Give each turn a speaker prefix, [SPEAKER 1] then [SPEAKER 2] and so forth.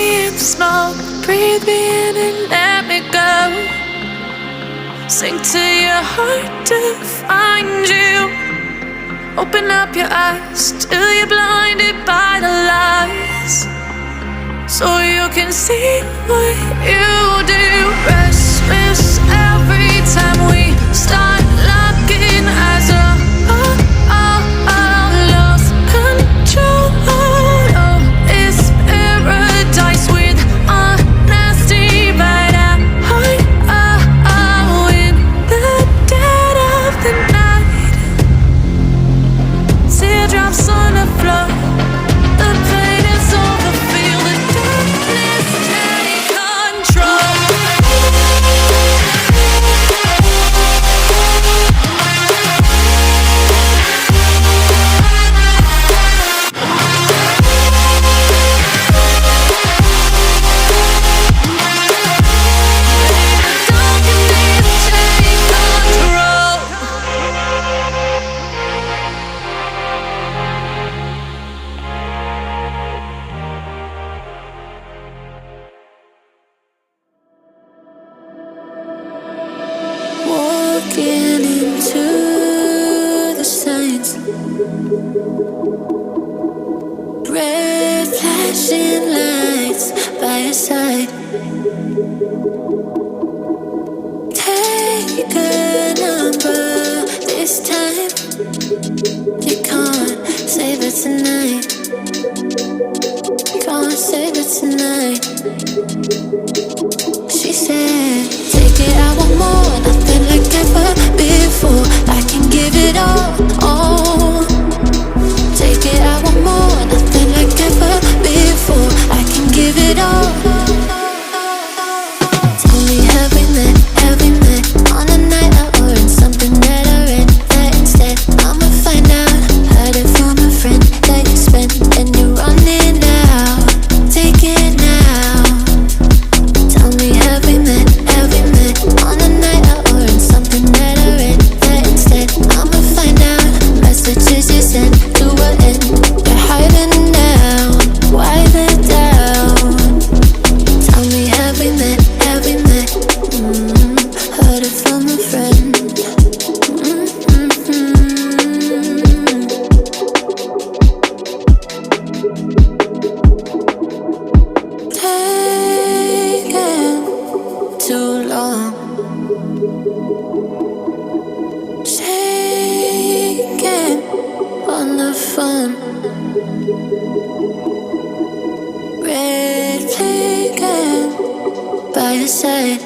[SPEAKER 1] me in the smoke, breathe me in and let me go. Sink to your heart to find you. Open up your eyes till you're blinded by the lies, so you can see what you do. Restless every time we start locking eyes. Lost control. Oh, it's paradise with honesty, but in the dead of the night. Teardrops on the floor. The pain is over. Feel the darkness take control. Walking into the signs, red flashing lights by your side. Take a number this time. You can't save it tonight. Can't save it tonight. She said, take it, I want more, nothing like ever before. I can give it all. Take it, I want more, nothing like ever before. I can give it all. Tell me, have we met on a night out or in something that I read? That instead, I'ma find out. Heard it from a friend that you spent and you're running out. Take it now. Tell me, have we met on a night out or in something that I read? That instead, I'ma find out. Messages you sent to an end. You're hiding now. Why the doubt? Tell me, have we met? Heard it from a friend. Taking too long, shaking on the phone, red flagging by your side.